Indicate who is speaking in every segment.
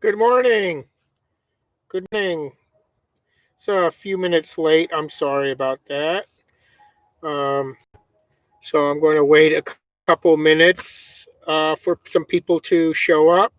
Speaker 1: Good morning. Good morning. It's a few minutes late. I'm sorry about that. Um, so I'm going to wait a couple minutes for some people to show up.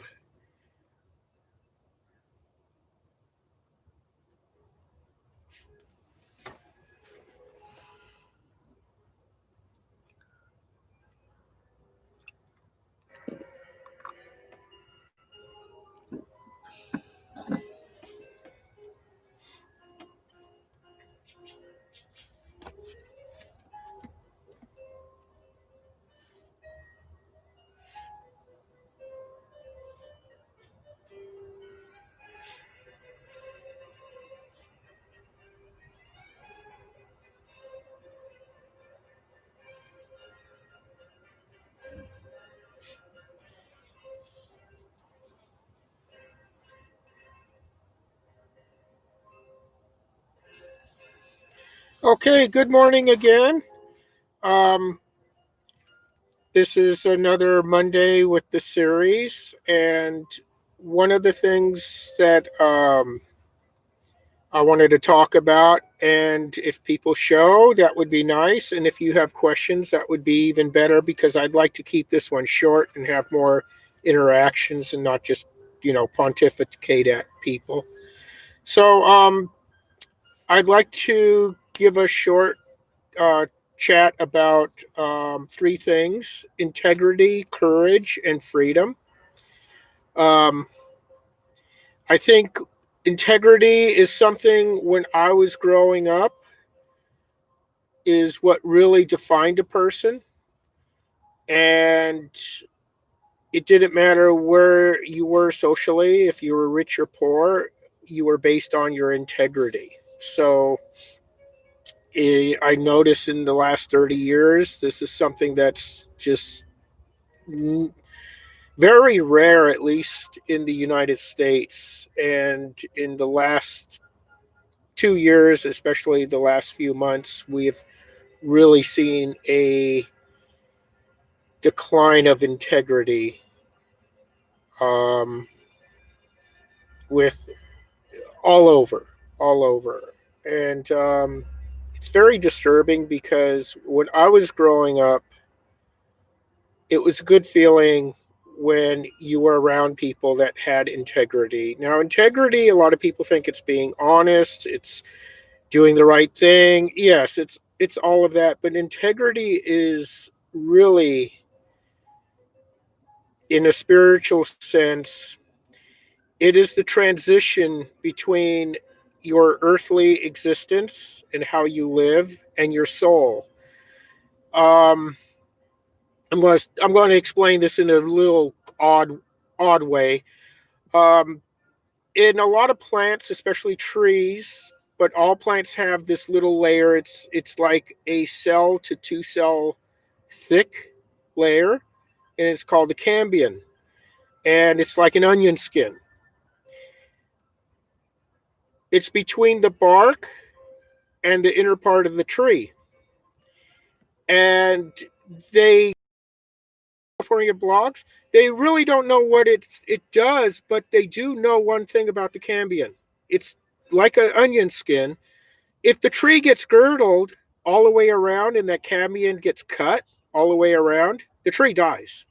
Speaker 1: Okay, good morning again. Um, this is another Monday with the series, and one of the things that I wanted to talk about, and if people show, that would be nice. And if you have questions, that would be even better because I'd like to keep this one short and have more interactions and not just, pontificate at people. So, I'd like to give a short uh, chat about three things: integrity, courage, and freedom. Um, I think integrity is something when I was growing up is what really defined a person. And it didn't matter where you were socially, if you were rich or poor, you were based on your integrity. So I noticed in the last 30 years, this is something that's just very rare, at least in the United States. And in the last 2 years, especially the last few months, we've really seen a decline of integrity um, with all over, all over. And it's very disturbing because when I was growing up, it was a good feeling when you were around people that had integrity. Now, integrity, a lot of people think it's being honest, it's doing the right thing. Yes, it's all of that, but integrity is really, in a spiritual sense, it is the transition between your earthly existence and how you live and your soul. Um, I'm going to explain this in a little odd way. Um, in a lot of plants, especially trees, but all plants have this little layer. It's like a cell to two cell thick layer, and it's called the cambium, and it's like an onion skin. It's between the bark and the inner part of the tree. And they California blogs, they really don't know what it does, but they do know one thing about the cambium. It's like an onion skin. If the tree gets girdled all the way around and that cambium gets cut all the way around, the tree dies.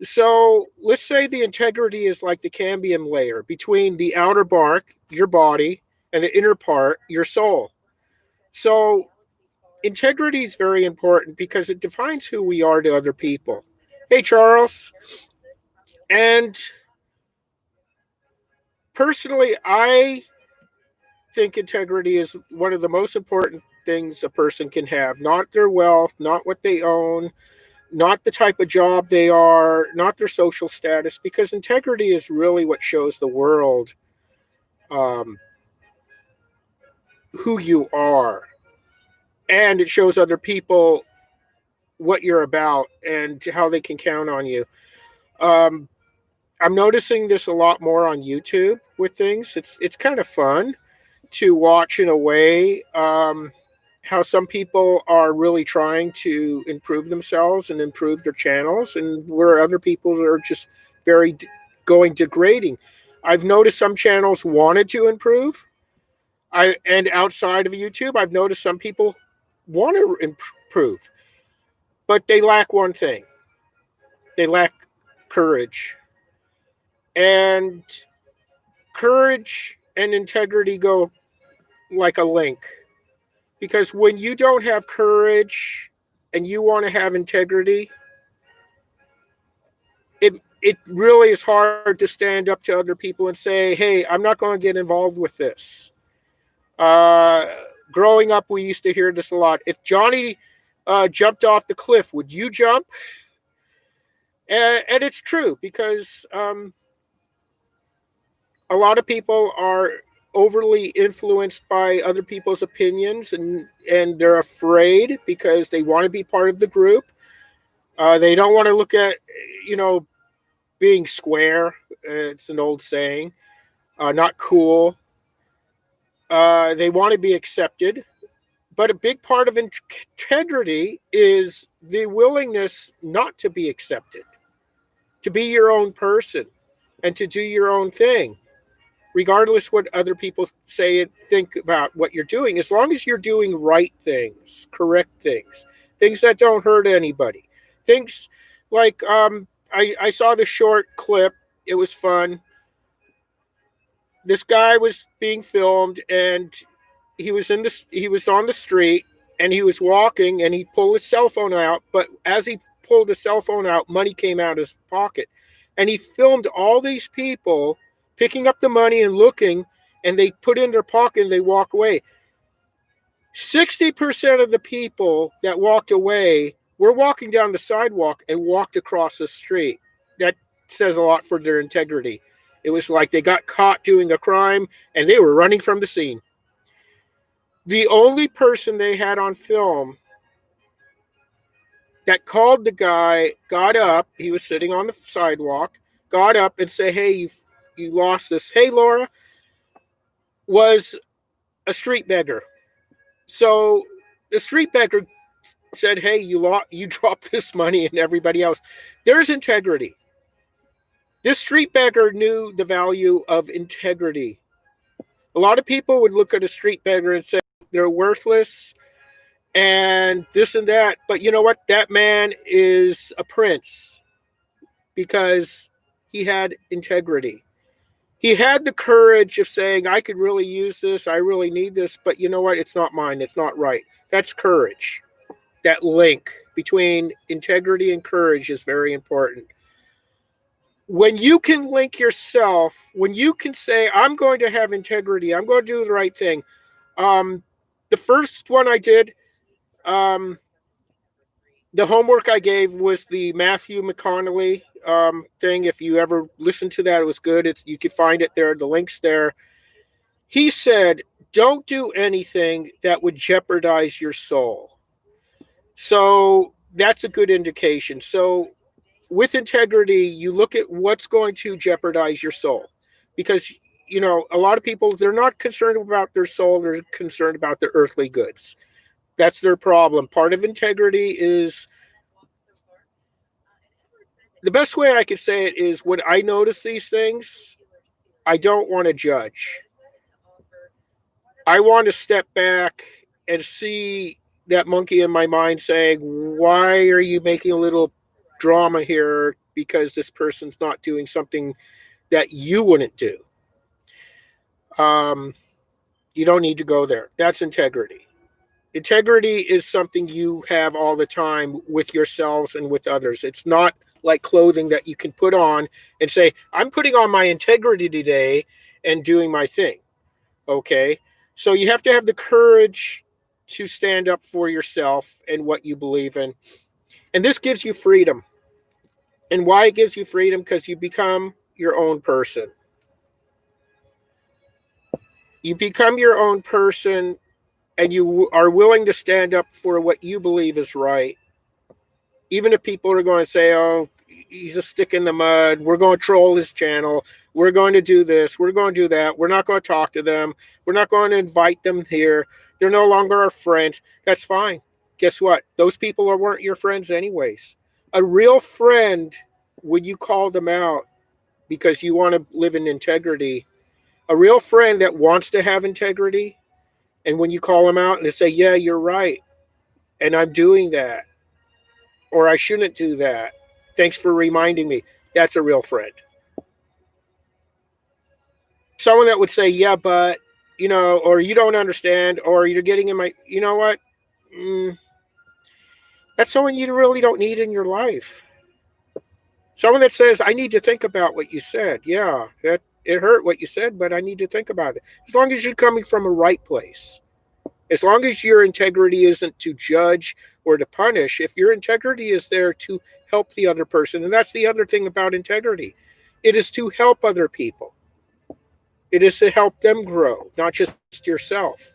Speaker 1: So let's say the integrity is like the cambium layer between the outer bark, your body, and the inner part, your soul. So integrity is very important because it defines who we are to other people. Hey, Charles. And personally, I think integrity is one of the most important things a person can have. Not their wealth, not what they own, not the type of job they are, not their social status, because integrity is really what shows the world um, who you are. And it shows other people what you're about and how they can count on you. Um, I'm noticing this a lot more on YouTube with things. It's kind of fun to watch in a way how some people are really trying to improve themselves and improve their channels, and where other people are just very going degrading. I've noticed some channels wanted to improve. And outside of YouTube, I've noticed some people want to improve, but they lack one thing. They lack courage. And courage and integrity go like a link. Because when you don't have courage and you want to have integrity, it really is hard to stand up to other people and say, hey, I'm not going to get involved with this. Growing up, we used to hear this a lot. If Johnny jumped off the cliff, would you jump? And it's true, because a lot of people are overly influenced by other people's opinions, and they're afraid because they want to be part of the group. They don't want to look at, being square. It's an old saying. Not cool. They want to be accepted. But a big part of integrity is the willingness not to be accepted, to be your own person, and to do your own thing, regardless what other people say and think about what you're doing. As long as you're doing right things, correct things, things that don't hurt anybody. Things like, I saw the short clip. It was fun. This guy was being filmed, and he was on the street, and he was walking, and he pulled his cell phone out. But as he pulled his cell phone out, money came out of his pocket, and he filmed all these people picking up the money and looking, and they put in their pocket and they walk away. 60% of the people that walked away were walking down the sidewalk and walked across the street. That says a lot for their integrity. It was like they got caught doing a crime and they were running from the scene. The only person they had on film that called the guy, got up, he was sitting on the sidewalk, got up and said, hey, you lost this. Hey, Laura, was a street beggar. So the street beggar said, hey, you dropped this money, and everybody else. There's integrity. This street beggar knew the value of integrity. A lot of people would look at a street beggar and say they're worthless and this and that. But you know what? That man is a prince because he had integrity. He had the courage of saying, I could really use this. I really need this. But you know what? It's not mine. It's not right. That's courage. That link between integrity and courage is very important. When you can link yourself, when you can say, I'm going to have integrity, I'm going to do the right thing. The first one I did, the homework I gave was the Matthew McConaughey thing. If you ever listened to that, it was good. You could find it there. The link's there. He said, don't do anything that would jeopardize your soul. So that's a good indication. So with integrity, you look at what's going to jeopardize your soul, because a lot of people, they're not concerned about their soul, they're concerned about their earthly goods. That's their problem. Part of integrity is, the best way I could say it is, when I notice these things, I don't want to judge. I want to step back and see that monkey in my mind saying, why are you making a little drama here because this person's not doing something that you wouldn't do? You don't need to go there. That's integrity. Integrity is something you have all the time with yourselves and with others. It's not like clothing that you can put on and say, I'm putting on my integrity today and doing my thing. Okay? So you have to have the courage to stand up for yourself and what you believe in. And this gives you freedom. And why it gives you freedom? Because you become your own person. You become your own person, and you are willing to stand up for what you believe is right. Even if people are going to say, oh, he's a stick in the mud, we're going to troll his channel, we're going to do this, we're going to do that, we're not going to talk to them, we're not going to invite them here, they're no longer our friends. That's fine. Guess what? Those people weren't your friends anyways. A real friend, when you call them out, because you want to live in integrity. A real friend that wants to have integrity, and when you call them out and they say, yeah, you're right, and I'm doing that, or I shouldn't do that, thanks for reminding me, that's a real friend. Someone that would say, yeah, but, or you don't understand, or you're getting in my, you know what? Mm, that's someone you really don't need in your life. Someone that says, I need to think about what you said. Yeah, that it hurt what you said, but I need to think about it. As long as you're coming from a right place. As long as your integrity isn't to judge or to punish, if your integrity is there to help the other person, and that's the other thing about integrity, it is to help other people. It is to help them grow, not just yourself.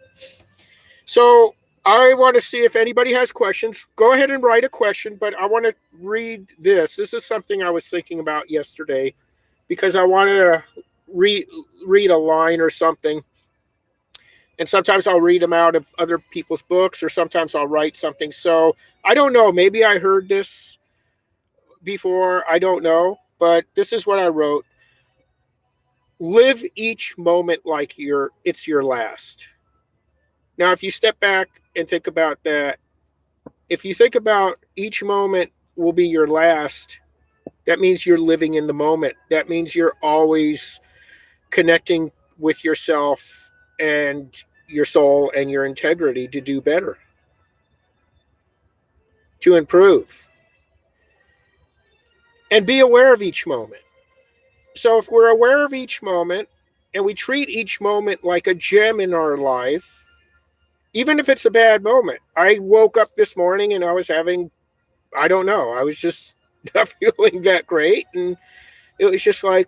Speaker 1: So I want to see if anybody has questions. Go ahead and write a question, but I want to read this. This is something I was thinking about yesterday because I wanted to read a line or something. And sometimes I'll read them out of other people's books, or sometimes I'll write something. So I don't know. Maybe I heard this before. I don't know. But this is what I wrote. Live each moment like it's your last. Now, if you step back and think about that, if you think about each moment will be your last, that means you're living in the moment. That means you're always connecting with yourself and your soul and your integrity to do better, to improve, and be aware of each moment. So if we're aware of each moment and we treat each moment like a gem in our life, even if it's a bad moment. I woke up this morning and I was having, I don't know, I was just not feeling that great. And it was just like,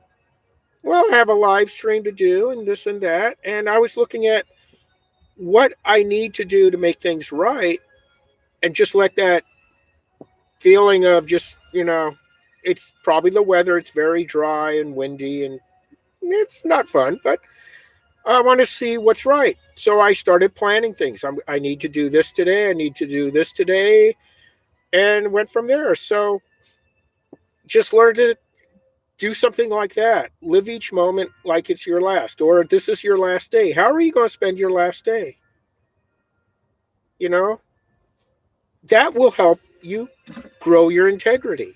Speaker 1: well, I have a live stream to do and this and that. And I was looking at what I need to do to make things right and just let that feeling of just, it's probably the weather. It's very dry and windy and it's not fun, but I want to see what's right. So I started planning things. I need to do this today. I need to do this today, and went from there. So just learn to do something like that. Live each moment like it's your last, or this is your last day. How are you going to spend your last day? You know, that will help you grow your integrity.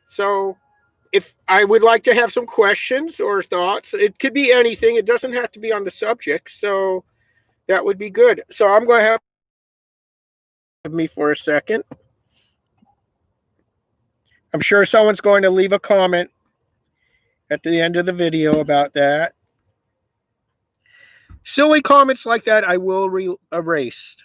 Speaker 1: So if I would like to have some questions or thoughts, it could be anything. It doesn't have to be on the subject. So that would be good. So I'm going to have me for a second. I'm sure someone's going to leave a comment at the end of the video about that. Silly comments like that I will erase.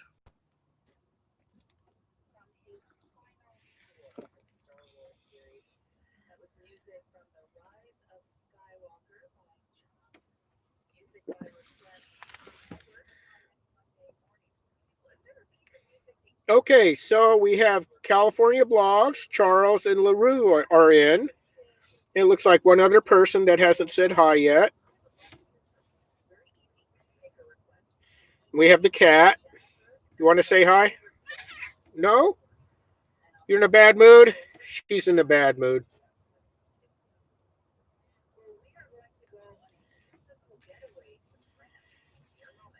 Speaker 1: Okay, so we have California Blogs. Charles and LaRue are in. It looks like one other person that hasn't said hi yet. We have the cat. You want to say hi? No? You're in a bad mood? She's in a bad mood.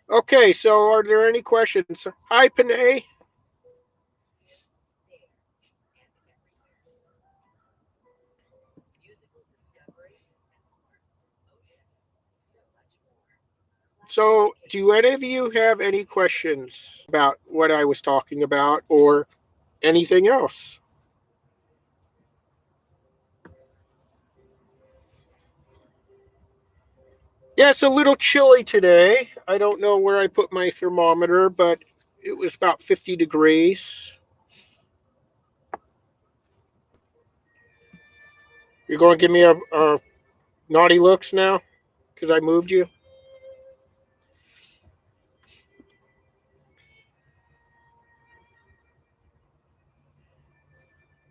Speaker 1: Okay, so are there any questions? Hi, Panay. So, do any of you have any questions about what I was talking about or anything else? Yeah, it's a little chilly today. I don't know where I put my thermometer, but it was about 50 degrees. You're going to give me a naughty looks now because I moved you?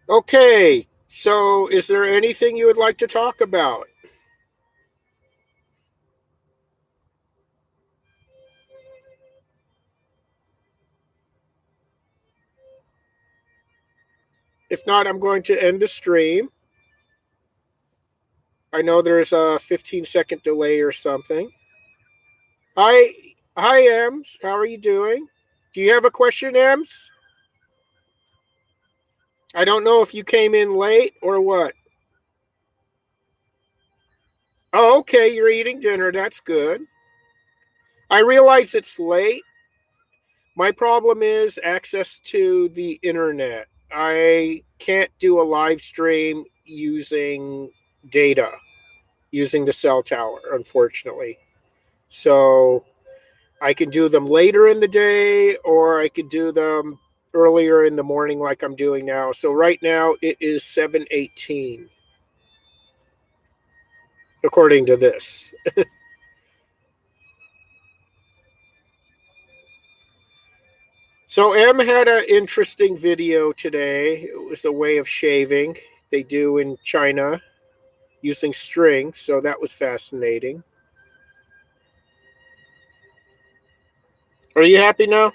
Speaker 1: Okay, so is there anything you would like to talk about? If not, I'm going to end the stream. I know there's a 15-second delay or something. Hi, Ems. How are you doing? Do you have a question, Ems? I don't know if you came in late or what. Oh, okay, you're eating dinner. That's good. I realize it's late. My problem is access to the internet. I can't do a live stream using data, using the cell tower, unfortunately. So I can do them later in the day, or I could do them earlier in the morning like I'm doing now. So right now it is 7:18 according to this. So M had an interesting video today. It was a way of shaving they do in China using string, so that was fascinating. Are you happy now?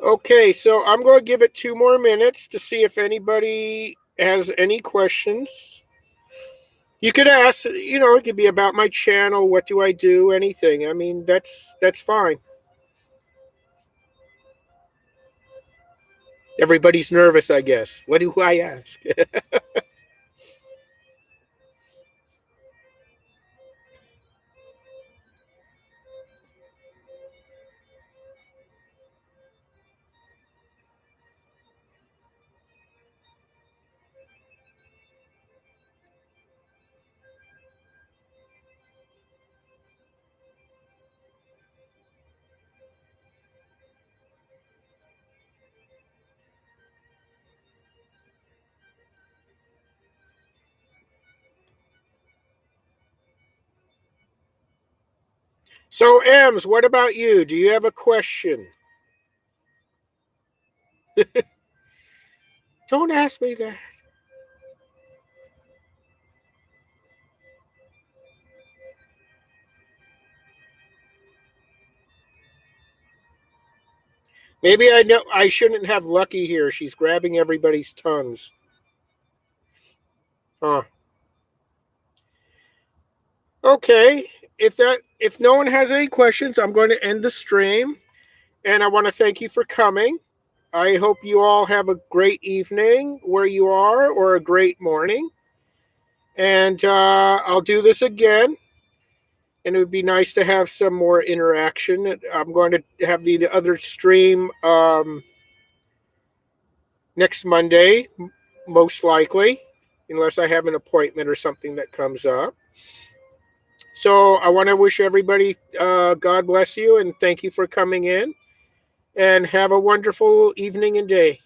Speaker 1: Okay, so I'm going to give it 2 more minutes to see if anybody has any questions. You could ask, it could be about my channel, what do I do, anything. I mean, that's fine. Everybody's nervous, I guess. What do I ask? So, Ems, what about you? Do you have a question? Don't ask me that. Maybe I know I shouldn't have Lucky here. She's grabbing everybody's tongues. Huh. Okay. If no one has any questions, I'm going to end the stream. And I want to thank you for coming. I hope you all have a great evening where you are, or a great morning. And I'll do this again. And it would be nice to have some more interaction. I'm going to have the other stream next Monday, most likely, unless I have an appointment or something that comes up. So I want to wish everybody God bless you and thank you for coming in. And have a wonderful evening and day.